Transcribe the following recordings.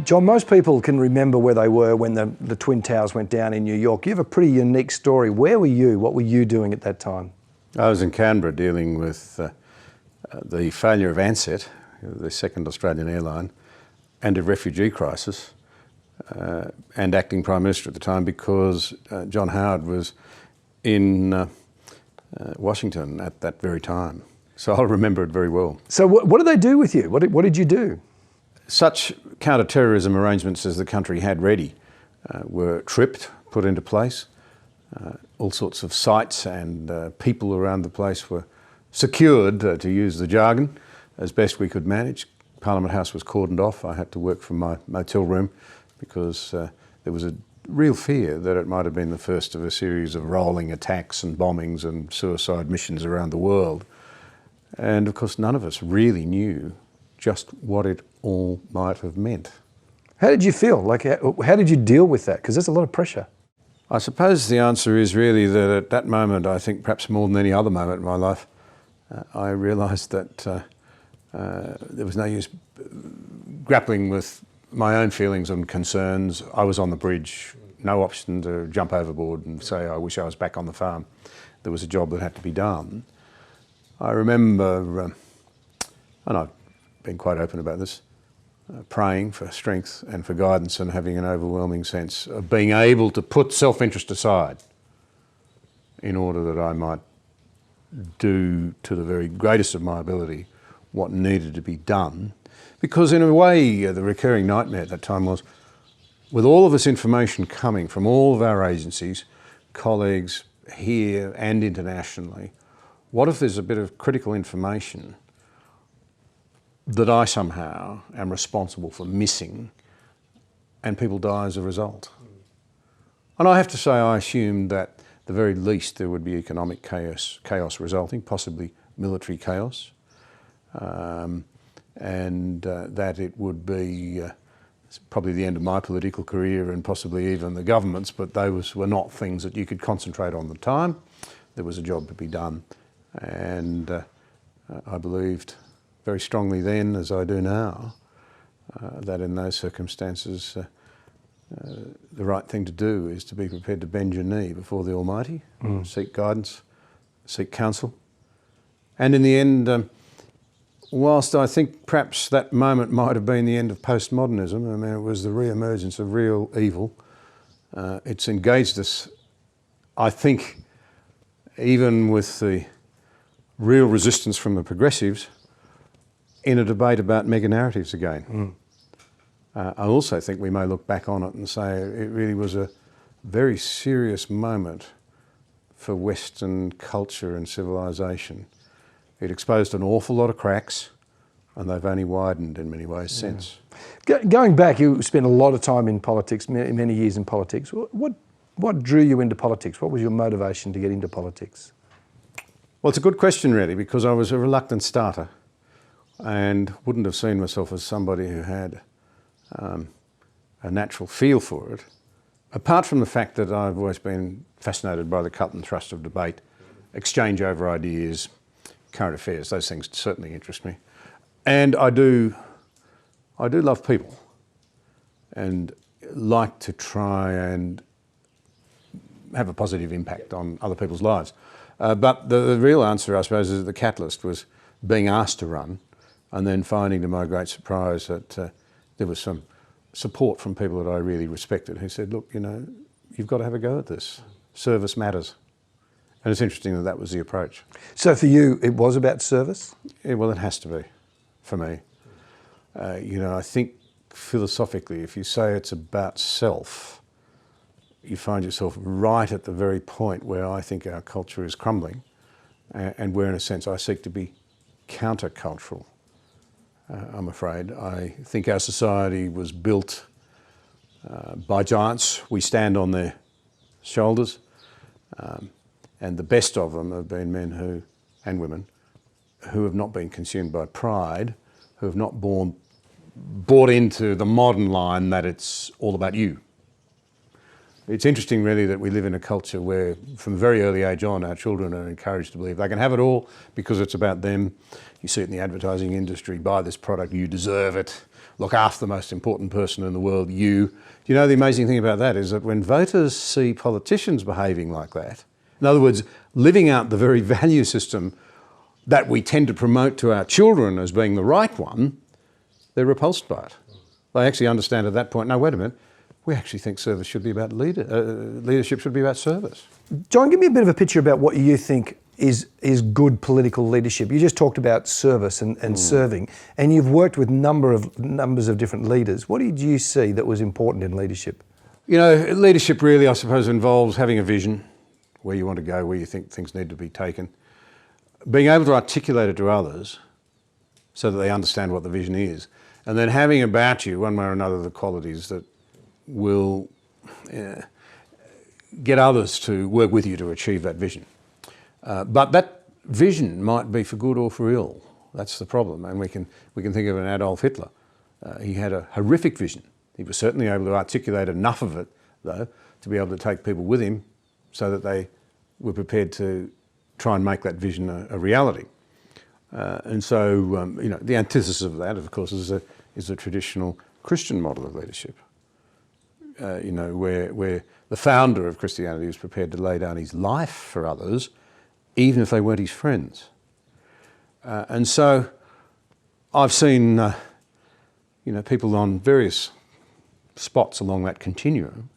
John, most people can remember where they were when the Twin Towers went down in New York. You have a pretty unique story. Where were you? What were you doing at that time? I was in Canberra dealing with the failure of Ansett, the second Australian airline, and a refugee crisis, and acting Prime Minister at the time because John Howard was in Washington at that very time. So I'll remember it very well. So what did they do with you? What did you do? Such counter-terrorism arrangements as the country had ready were tripped, put into place. All sorts of sites and people around the place were secured, to use the jargon, as best we could manage. Parliament House was cordoned off. I had to work from my motel room because there was a real fear that it might have been the first of a series of rolling attacks and bombings and suicide missions around the world. And of course, none of us really knew just what it all might have meant. How did you feel? Like, how did you deal with that? Because there's a lot of pressure. I suppose the answer is really that at that moment, I think perhaps more than any other moment in my life, I realised that there was no use grappling with my own feelings and concerns. I was on the bridge, no option to jump overboard and say, I wish I was back on the farm. There was a job that had to be done. I remember, and I've been quite open about this, praying for strength and for guidance and having an overwhelming sense of being able to put self-interest aside in order that I might do to the very greatest of my ability what needed to be done. Because in a way, the recurring nightmare at that time was, with all of this information coming from all of our agencies, colleagues here and internationally, what if there's a bit of critical information that I somehow am responsible for missing and people die as a result? And I have to say I assumed that at the very least there would be economic chaos resulting, possibly military chaos, and that it would be probably the end of my political career and possibly even the government's, but those were not things that you could concentrate on at the time. There was a job to be done, and I believed very strongly then, as I do now, that in those circumstances the right thing to do is to be prepared to bend your knee before the Almighty, seek guidance, seek counsel. And in the end, whilst I think perhaps that moment might have been the end of postmodernism, I mean, it was the re-emergence of real evil, it's engaged us, I think, even with the real resistance from the progressives, in a debate about mega-narratives again. I also think we may look back on it and say it really was a very serious moment for Western culture and civilisation. It exposed an awful lot of cracks, and they've only widened in many ways since. Going back, you spent a lot of time in politics, many years in politics. What drew you into politics? What was your motivation to get into politics? Well, it's a good question really, because I was a reluctant starter and wouldn't have seen myself as somebody who had a natural feel for it, apart from the fact that I've always been fascinated by the cut and thrust of debate, exchange over ideas, current affairs. Those things certainly interest me. And I do love people and like to try and have a positive impact on other people's lives. But the real answer, I suppose, is the catalyst was being asked to run and then finding to my great surprise that there was some support from people that I really respected who said, look, you know, you've got to have a go at this. Service matters. And it's interesting that that was the approach. So for you, it was about service? Yeah, well, it has to be, for me. You know, I think philosophically, if you say it's about self, you find yourself right at the very point where I think our culture is crumbling and where, in a sense, I seek to be countercultural. I'm afraid. I think our society was built by giants. We stand on their shoulders, and the best of them have been men and women who have not been consumed by pride, who have not bought into the modern line that it's all about you. It's interesting really that we live in a culture where from a very early age on our children are encouraged to believe they can have it all because it's about them. You see it in the advertising industry, buy this product, you deserve it, look after the most important person in the world, you. You know, the amazing thing about that is that when voters see politicians behaving like that, in other words, living out the very value system that we tend to promote to our children as being the right one, they're repulsed by it. They actually understand at that point, no, wait a minute, we actually think service should be about leadership should be about service. John, give me a bit of a picture about what you think is good political leadership. You just talked about service and serving, and you've worked with numbers of different leaders. What did you see that was important in leadership? You know, leadership really, I suppose, involves having a vision, where you want to go, where you think things need to be taken, being able to articulate it to others so that they understand what the vision is, and then having about you, one way or another, the qualities that will get others to work with you to achieve that vision. But that vision might be for good or for ill. That's the problem. And we can think of an Adolf Hitler. He had a horrific vision. He was certainly able to articulate enough of it, though, to be able to take people with him so that they were prepared to try and make that vision a reality. And so, you know, the antithesis of that, of course, is a traditional Christian model of leadership. You know, where the founder of Christianity was prepared to lay down his life for others, even if they weren't his friends. And so I've seen, you know, people on various spots along that continuum.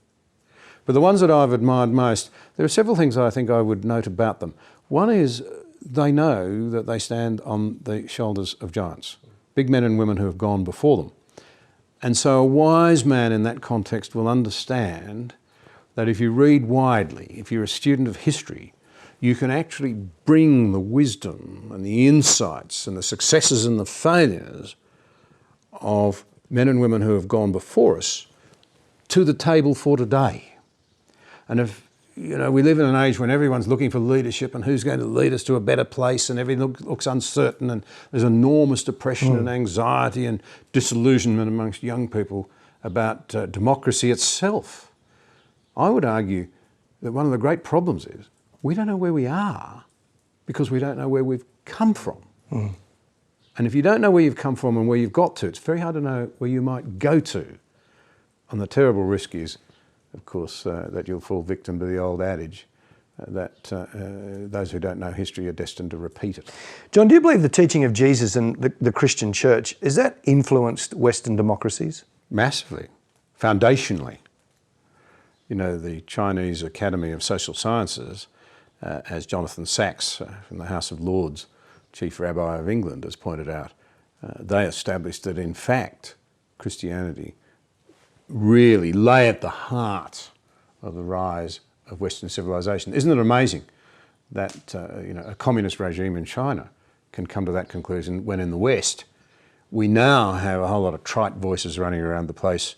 But the ones that I've admired most, there are several things I think I would note about them. One is they know that they stand on the shoulders of giants, big men and women who have gone before them. And so a wise man in that context will understand that if you read widely, if you're a student of history, you can actually bring the wisdom and the insights and the successes and the failures of men and women who have gone before us to the table for today. And if, you know, we live in an age when everyone's looking for leadership and who's going to lead us to a better place, and everything looks uncertain, and there's enormous depression and anxiety and disillusionment amongst young people about democracy itself. I would argue that one of the great problems is we don't know where we are because we don't know where we've come from. And if you don't know where you've come from and where you've got to, it's very hard to know where you might go to. And the terrible risk is, of course, that you'll fall victim to the old adage that those who don't know history are destined to repeat it. John, do you believe the teaching of Jesus and the Christian church, has that influenced Western democracies? Massively, foundationally. You know, the Chinese Academy of Social Sciences, as Jonathan Sachs from the House of Lords, Chief Rabbi of England, has pointed out, they established that in fact Christianity really lay at the heart of the rise of Western civilization. Isn't it amazing that you know, a communist regime in China can come to that conclusion when in the West we now have a whole lot of trite voices running around the place,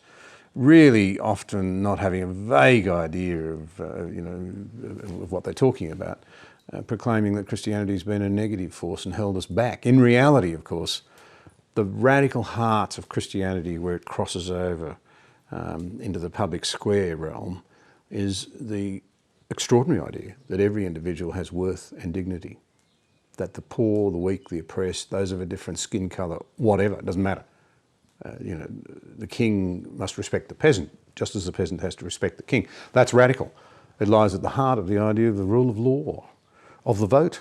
really often not having a vague idea of you know, of what they're talking about, proclaiming that Christianity has been a negative force and held us back. In reality, of course, the radical heart of Christianity, where it crosses over into the public square realm, is the extraordinary idea that every individual has worth and dignity, that the poor, the weak, the oppressed, those of a different skin colour, whatever, it doesn't matter. You know, the king must respect the peasant, just as the peasant has to respect the king. That's radical. It lies at the heart of the idea of the rule of law, of the vote.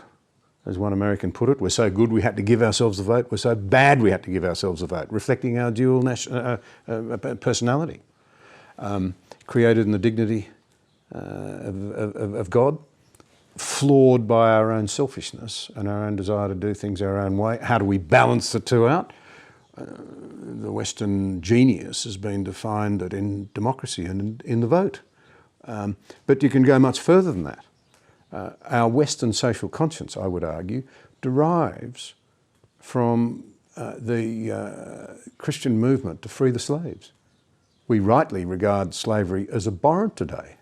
As one American put it, we're so good we had to give ourselves the vote, we're so bad we had to give ourselves a vote, reflecting our dual personality, created in the dignity of God, flawed by our own selfishness and our own desire to do things our own way. How do we balance the two out? The Western genius has been defined that in democracy and in the vote. But you can go much further than that. Our Western social conscience, I would argue, derives from the Christian movement to free the slaves. We rightly regard slavery as abhorrent today.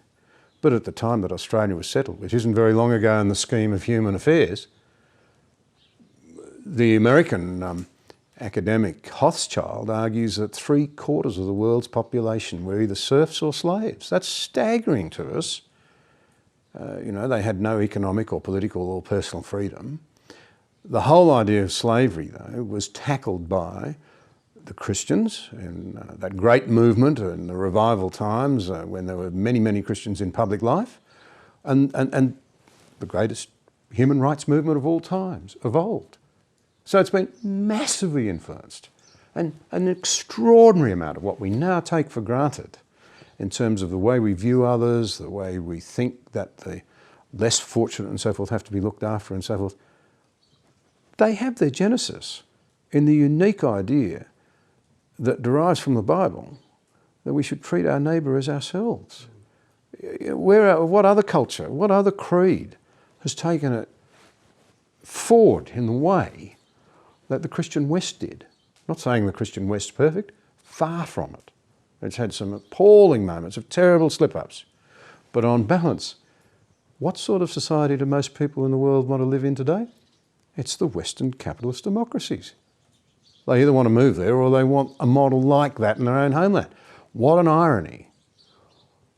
But at the time that Australia was settled, which isn't very long ago in the scheme of human affairs, the American academic Hochschild argues that 3/4 of the world's population were either serfs or slaves. That's staggering to us. They had no economic or political or personal freedom. The whole idea of slavery, though, was tackled by the Christians in that great movement in the revival times when there were many, many Christians in public life, and the greatest human rights movement of all times evolved. So it's been massively influenced, and an extraordinary amount of what we now take for granted in terms of the way we view others, the way we think that the less fortunate and so forth have to be looked after and so forth, they have their genesis in the unique idea that derives from the Bible that we should treat our neighbour as ourselves. What other culture, what other creed has taken it forward in the way that the Christian West did? Not saying the Christian West's perfect, far from it. It's had some appalling moments of terrible slip-ups. But on balance, what sort of society do most people in the world want to live in today? It's the Western capitalist democracies. They either want to move there or they want a model like that in their own homeland. What an irony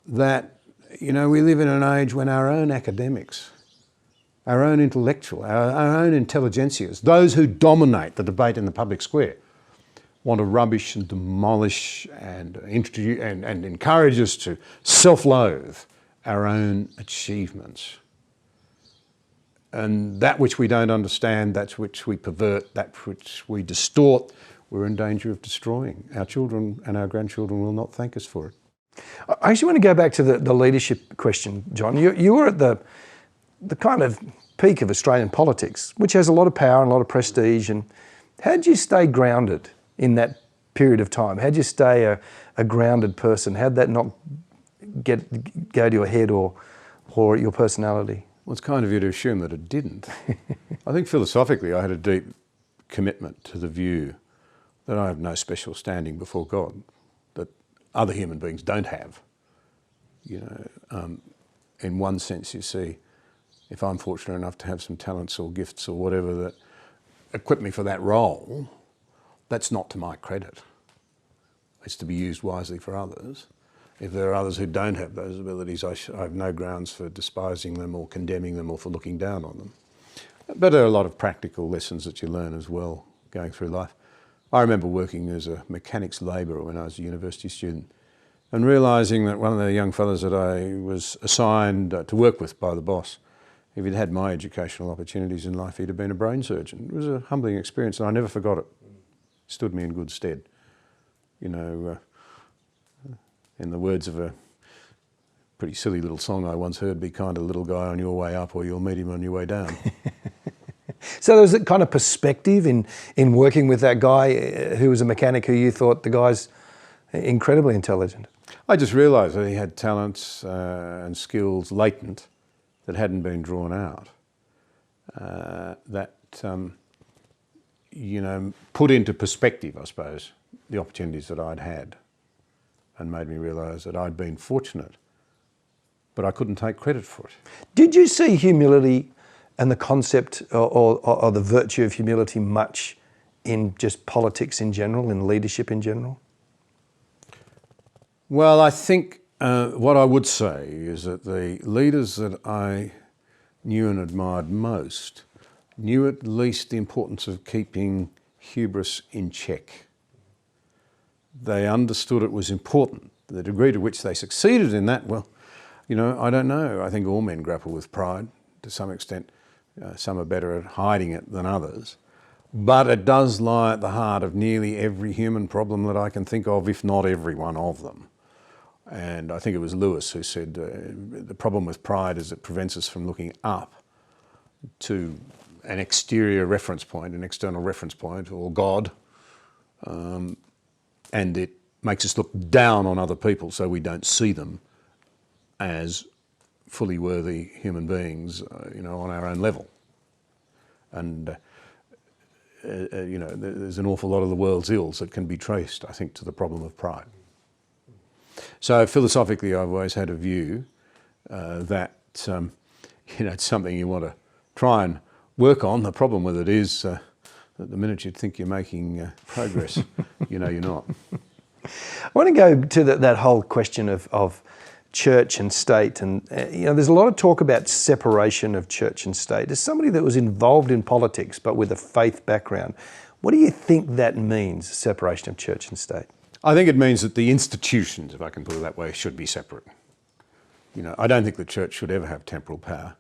that, we live in an age when our own academics, our own intellectual, our own intelligentsias, those who dominate the debate in the public square, want to rubbish and demolish and introduce and encourage us to self-loathe our own achievements. And that which we don't understand, that which we pervert, that which we distort, we're in danger of destroying. Our children and our grandchildren will not thank us for it. I actually want to go back to the leadership question, John. You were at the kind of peak of Australian politics, which has a lot of power and a lot of prestige. And how did you stay grounded in that period of time? How did you stay a grounded person? How did that not go to your head or your personality? Well, it's kind of you to assume that it didn't. I think philosophically I had a deep commitment to the view that I have no special standing before God that other human beings don't have. In one sense, you see, if I'm fortunate enough to have some talents or gifts or whatever that equip me for that role, that's not to my credit. It's to be used wisely for others. If there are others who don't have those abilities, I have no grounds for despising them or condemning them or for looking down on them. But there are a lot of practical lessons that you learn as well going through life. I remember working as a mechanics labourer when I was a university student and realising that one of the young fellows that I was assigned to work with by the boss, if he'd had my educational opportunities in life, he'd have been a brain surgeon. It was a humbling experience and I never forgot it. Stood me in good stead. In the words of a pretty silly little song I once heard, be kind to the little guy on your way up or you'll meet him on your way down. So there was a kind of perspective in working with that guy who was a mechanic who you thought the guy's incredibly intelligent. I just realised that he had talents and skills latent that hadn't been drawn out. Put into perspective, I suppose, the opportunities that I'd had and made me realise that I'd been fortunate, but I couldn't take credit for it. Did you see humility and the concept or the virtue of humility much in just politics in general, in leadership in general? Well, I think what I would say is that the leaders that I knew and admired most knew at least the importance of keeping hubris in check. They understood it was important. The degree to which they succeeded in that, well, I don't know. I think all men grapple with pride to some extent. Some are better at hiding it than others. But it does lie at the heart of nearly every human problem that I can think of, if not every one of them. And I think it was Lewis who said the problem with pride is it prevents us from looking up to an exterior reference point, an external reference point, or God, and it makes us look down on other people so we don't see them as fully worthy human beings, on our own level. And, there's an awful lot of the world's ills that can be traced, I think, to the problem of pride. So philosophically, I've always had a view that, it's something you want to try and work on. The problem with it is that the minute you think you're making progress, you know you're not. I want to go to that whole question of church and state, and there's a lot of talk about separation of church and state. As somebody that was involved in politics but with a faith background, what do you think that means, separation of church and state? I think it means that the institutions, if I can put it that way, should be separate. I don't think the church should ever have temporal power,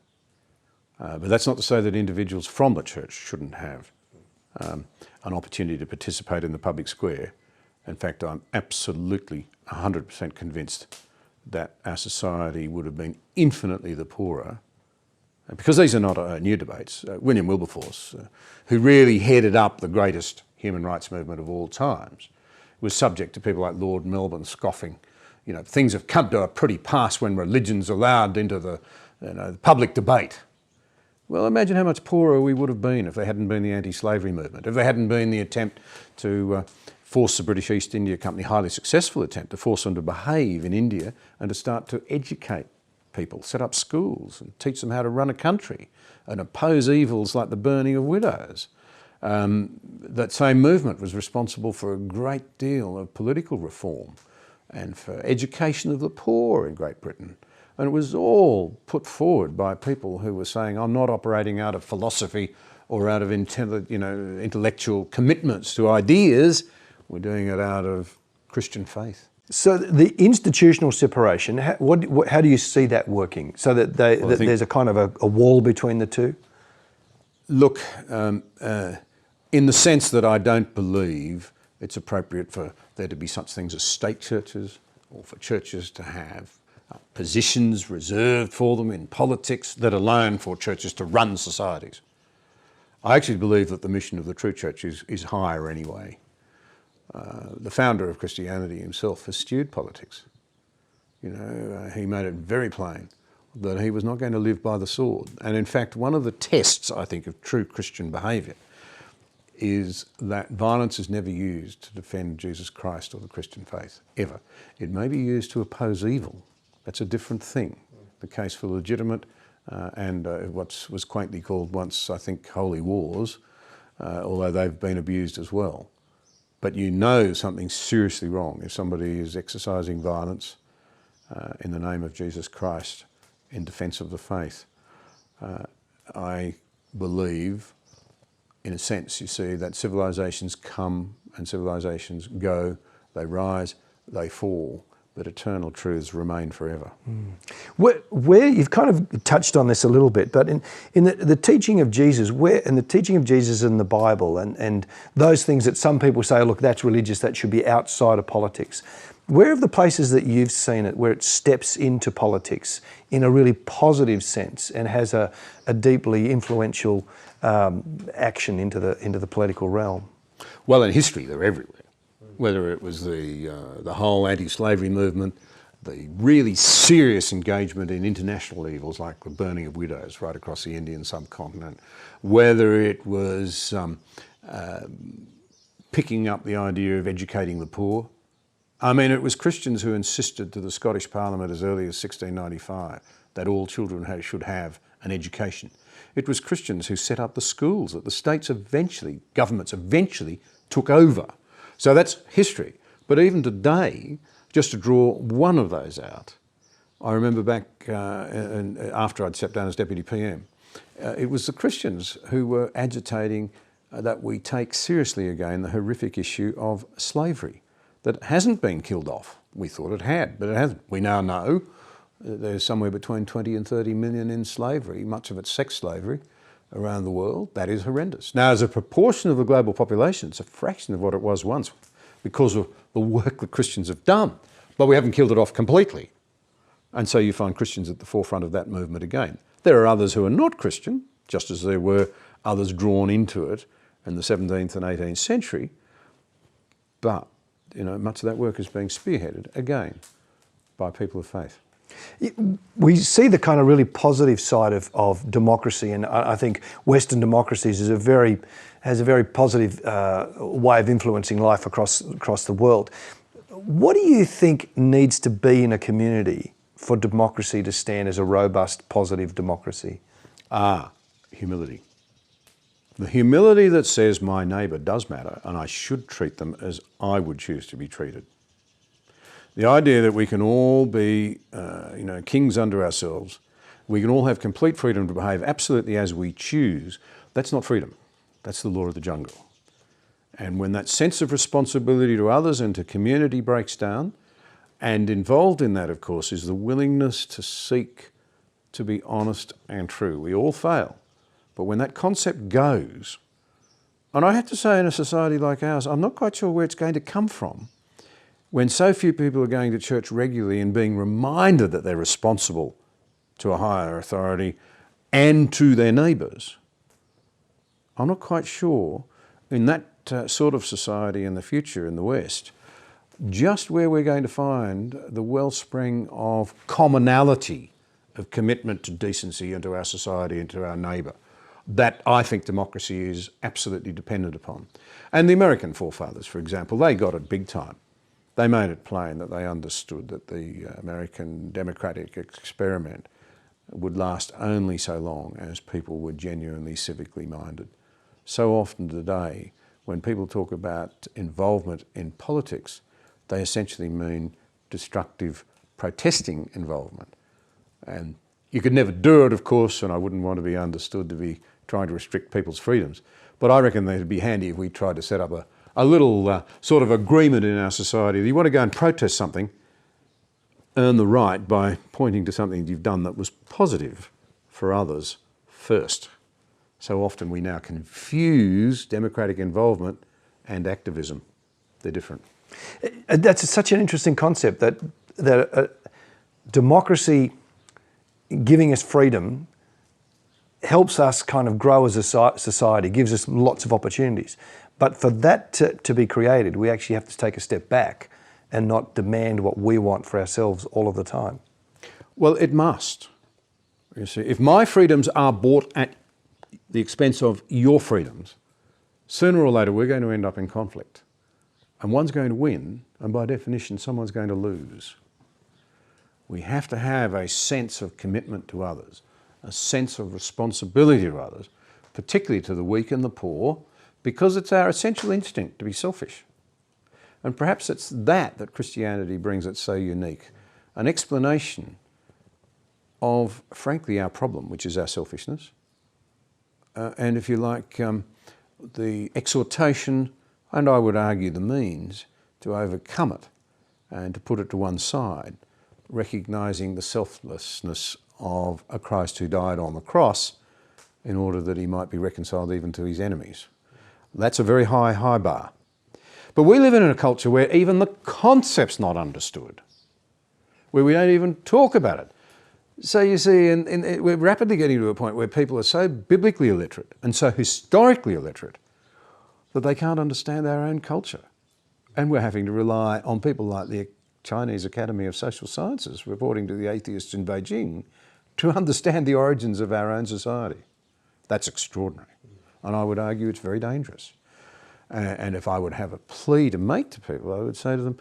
but that's not to say that individuals from the church shouldn't have an opportunity to participate in the public square. In fact, I'm absolutely 100% convinced that our society would have been infinitely the poorer, because these are not new debates. William Wilberforce, who really headed up the greatest human rights movement of all times, was subject to people like Lord Melbourne scoffing. Things have come to a pretty pass when religion's allowed into the public debate. Well, imagine how much poorer we would have been if there hadn't been the anti-slavery movement, if there hadn't been the attempt to force the British East India Company, highly successful attempt to force them to behave in India and to start to educate people, set up schools and teach them how to run a country and oppose evils like the burning of widows. That same movement was responsible for a great deal of political reform and for education of the poor in Great Britain. And it was all put forward by people who were saying, I'm not operating out of philosophy or out of intellectual commitments to ideas. We're doing it out of Christian faith. So the institutional separation, how do you see that working? So that, there's a kind of a wall between the two? Look, in the sense that I don't believe it's appropriate for there to be such things as state churches, or for churches to have positions reserved for them in politics that alone for churches to run societies. I actually believe that the mission of the true church is higher anyway. The founder of Christianity himself eschewed politics. He made it very plain that he was not going to live by the sword. And in fact, one of the tests, I think, of true Christian behaviour is that violence is never used to defend Jesus Christ or the Christian faith, ever. It may be used to oppose evil. That's a different thing. The case for legitimate and what was quaintly called once, I think, holy wars, although they've been abused as well. But something's seriously wrong if somebody is exercising violence in the name of Jesus Christ in defence of the faith. I believe, in a sense, you see, that civilizations come and civilizations go, they rise, they fall, but eternal truths remain forever. Where you've kind of touched on this a little bit, but in the teaching of Jesus, in the teaching of Jesus in the Bible, and those things that some people say, look, that's religious, that should be outside of politics. Where are the places that you've seen it where it steps into politics in a really positive sense and has a deeply influential action into the political realm? Well, in history, they're everywhere. Whether it was the whole anti-slavery movement, the really serious engagement in international evils like the burning of widows right across the Indian subcontinent, whether it was picking up the idea of educating the poor. I mean, it was Christians who insisted to the Scottish Parliament as early as 1695 that all children should have an education. It was Christians who set up the schools that the governments eventually took over. So that's history. But even today, just to draw one of those out, I remember back after I'd stepped down as Deputy PM, it was the Christians who were agitating that we take seriously again the horrific issue of slavery that hasn't been killed off. We thought it had, but it hasn't. We now know there's somewhere between 20 and 30 million in slavery, much of it sex slavery, around the world. That is horrendous. Now, as a proportion of the global population, it's a fraction of what it was once because of the work that Christians have done. But we haven't killed it off completely. And so you find Christians at the forefront of that movement again. There are others who are not Christian, just as there were others drawn into it in the 17th and 18th century. But, much of that work is being spearheaded, again, by people of faith. We see the kind of really positive side of democracy, and I think Western democracies has a very positive way of influencing life across the world. What do you think needs to be in a community for democracy to stand as a robust, positive democracy? Humility. The humility that says my neighbour does matter and I should treat them as I would choose to be treated. The idea that we can all be, kings unto ourselves, we can all have complete freedom to behave absolutely as we choose, that's not freedom. That's the law of the jungle. And when that sense of responsibility to others and to community breaks down, and involved in that, of course, is the willingness to seek to be honest and true. We all fail. But when that concept goes, and I have to say in a society like ours, I'm not quite sure where it's going to come from, when so few people are going to church regularly and being reminded that they're responsible to a higher authority and to their neighbours. I'm not quite sure in that sort of society in the future in the West, just where we're going to find the wellspring of commonality, of commitment to decency and to our society and to our neighbour. That I think democracy is absolutely dependent upon. And the American forefathers, for example, they got it big time. They made it plain that they understood that the American democratic experiment would last only so long as people were genuinely civically minded. So often today, when people talk about involvement in politics, they essentially mean destructive, protesting involvement. And you could never do it, of course, and I wouldn't want to be understood to be trying to restrict people's freedoms. But I reckon that it'd be handy if we tried to set up a little sort of agreement in our society. If you want to go and protest something, earn the right by pointing to something you've done that was positive for others first. So often we now confuse democratic involvement and activism. They're different. That's such an interesting concept that democracy giving us freedom helps us kind of grow as a society, gives us lots of opportunities. But for that to be created, we actually have to take a step back and not demand what we want for ourselves all of the time. Well, it must. You see, if my freedoms are bought at the expense of your freedoms, sooner or later we're going to end up in conflict. And one's going to win, and by definition, someone's going to lose. We have to have a sense of commitment to others, a sense of responsibility to others, particularly to the weak and the poor, because it's our essential instinct to be selfish. And perhaps it's that Christianity brings that's so unique, an explanation of, frankly, our problem, which is our selfishness, and if you like, the exhortation, and I would argue the means, to overcome it and to put it to one side, recognising the selflessness of a Christ who died on the cross in order that he might be reconciled even to his enemies. That's a very high bar. But we live in a culture where even the concept's not understood, where we don't even talk about it. So you see, we're rapidly getting to a point where people are so biblically illiterate and so historically illiterate that they can't understand our own culture. And we're having to rely on people like the Chinese Academy of Social Sciences, reporting to the atheists in Beijing, to understand the origins of our own society. That's extraordinary. And I would argue it's very dangerous. And if I would have a plea to make to people, I would say to them,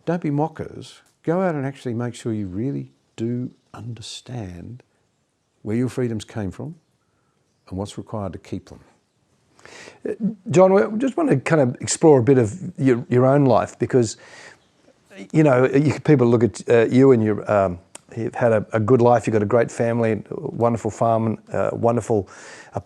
don't be mockers. Go out and actually make sure you really do understand where your freedoms came from and what's required to keep them. John, I just want to kind of explore a bit of your own life, because, you know, people look at you and you've had a good life, you've got a great family, a wonderful farm, wonderful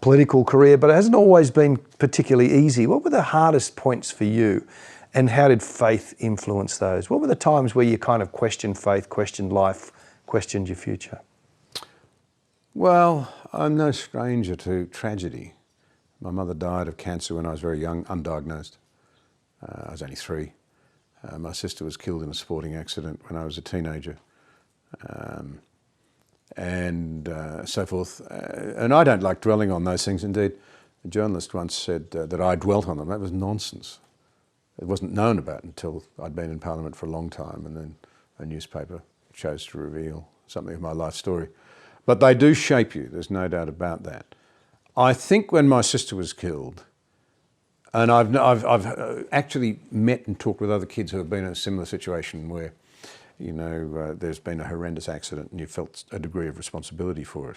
political career, but it hasn't always been particularly easy. What were the hardest points for you, and how did faith influence those? What were the times where you kind of questioned faith, questioned life, questioned your future? Well, I'm no stranger to tragedy. My mother died of cancer when I was very young, undiagnosed. I was only 3. My sister was killed in a sporting accident when I was a teenager. And so forth. And I don't like dwelling on those things. Indeed, a journalist once said that I dwelt on them. That was nonsense. It wasn't known about until I'd been in Parliament for a long time, and then a newspaper chose to reveal something of my life story. But they do shape you, there's no doubt about that. I think when my sister was killed, and I've actually met and talked with other kids who have been in a similar situation where, you know, there's been a horrendous accident and you felt a degree of responsibility for it.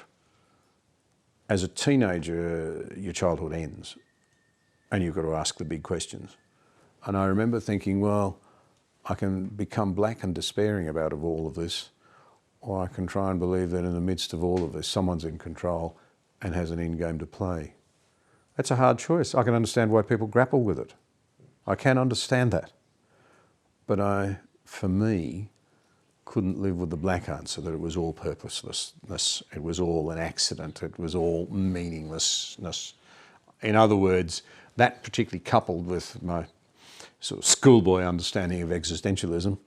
as a teenager, your childhood ends and you've got to ask the big questions. And I remember thinking, well, I can become black and despairing about all of this, or I can try and believe that in the midst of all of this, someone's in control and has an end game to play. That's a hard choice. I can understand why people grapple with it. I can understand that. But for me, couldn't live with the black answer that it was all purposelessness, it was all an accident, it was all meaninglessness. In other words, that particularly coupled with my sort of schoolboy understanding of existentialism,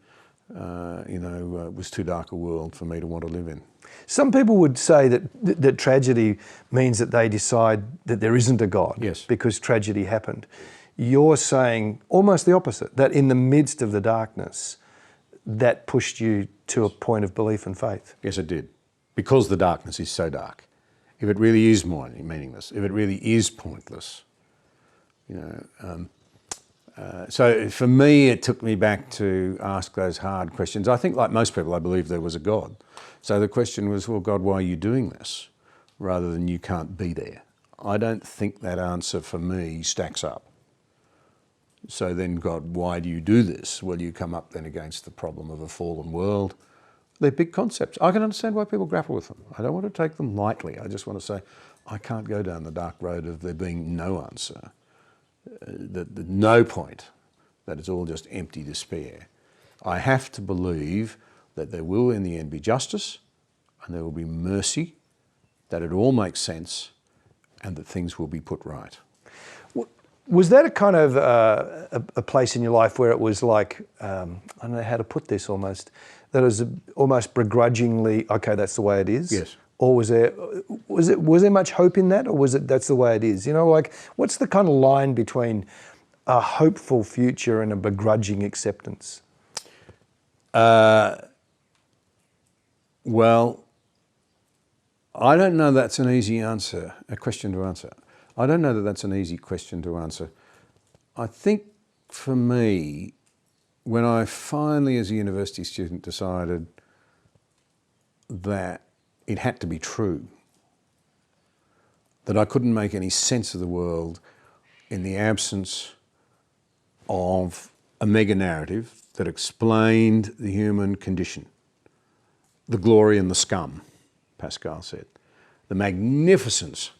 was too dark a world for me to want to live in. Some people would say that tragedy means that they decide that there isn't a God. Yes. Because tragedy happened. You're saying almost the opposite, that in the midst of the darkness, that pushed you to a point of belief and faith. Yes, it did. Because the darkness is so dark. If it really is meaningless, if it really is pointless, so for me, it took me back to ask those hard questions. I think, like most people, I believe there was a God. So the question was, well, God, why are you doing this? Rather than you can't be there. I don't think that answer for me stacks up. So then, God, why do you do this? Well, you come up then against the problem of a fallen world. They're big concepts. I can understand why people grapple with them. I don't want to take them lightly. I just want to say, I can't go down the dark road of there being no answer, no point, that it's all just empty despair. I have to believe that there will in the end be justice and there will be mercy, that it all makes sense and that things will be put right. Was that a kind of a place in your life where it was like, I don't know how to put this almost, that it was almost begrudgingly, okay, that's the way it is? Yes. Or was there much hope in that, or was it that's the way it is? Like what's the kind of line between a hopeful future and a begrudging acceptance? Well, I don't know that's an easy answer, a question to answer. I don't know that that's an easy question to answer. I think for me, when I finally as a university student decided that it had to be true, that I couldn't make any sense of the world in the absence of a mega narrative that explained the human condition, the glory and the scum, Pascal said, the magnificence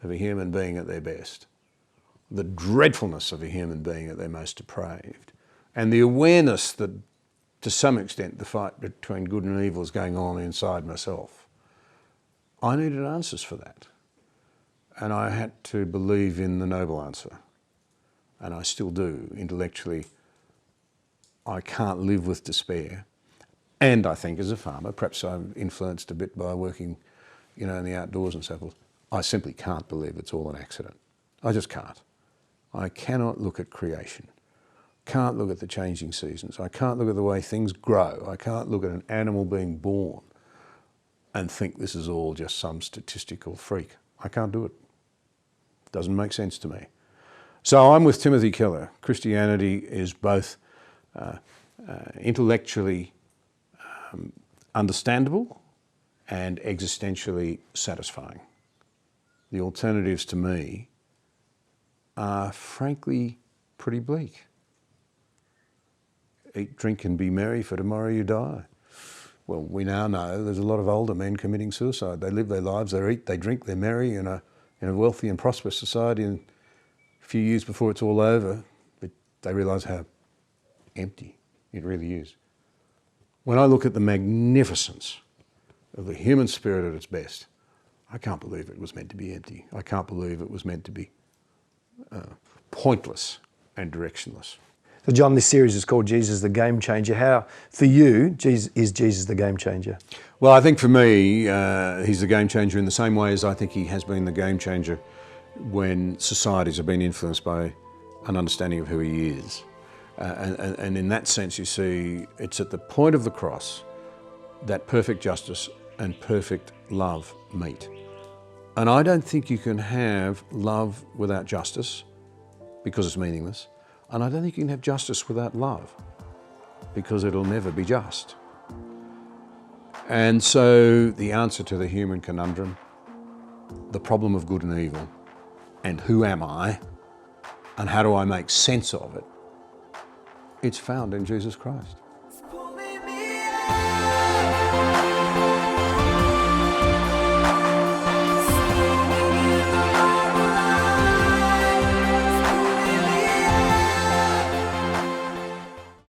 of a human being at their best, the dreadfulness of a human being at their most depraved, and the awareness that to some extent the fight between good and evil is going on inside myself. I needed answers for that. And I had to believe in the noble answer. And I still do. Intellectually, I can't live with despair. And I think as a farmer, perhaps I'm influenced a bit by working, in the outdoors and so forth, I simply can't believe it's all an accident. I just can't. I cannot look at creation. Can't look at the changing seasons. I can't look at the way things grow. I can't look at an animal being born and think this is all just some statistical freak. I can't do it. Doesn't make sense to me. So I'm with Timothy Keller. Christianity is both intellectually understandable and existentially satisfying. The alternatives to me are frankly pretty bleak. Eat, drink and be merry, for tomorrow you die. Well, we now know there's a lot of older men committing suicide. They live their lives, they eat, they drink, they're merry in a wealthy and prosperous society, and a few years before it's all over, they realise how empty it really is. When I look at the magnificence of the human spirit at its best, I can't believe it was meant to be empty. I can't believe it was meant to be pointless and directionless. So John, this series is called Jesus the Game Changer. How, for you, is Jesus the game changer? Well, I think for me, he's the game changer in the same way as I think he has been the game changer when societies have been influenced by an understanding of who he is. And in that sense, you see, it's at the point of the cross that perfect justice and perfect love meet. And I don't think you can have love without justice because it's meaningless. And I don't think you can have justice without love because it'll never be just. And so the answer to the human conundrum, the problem of good and evil and who am I and how do I make sense of it, it's found in Jesus Christ.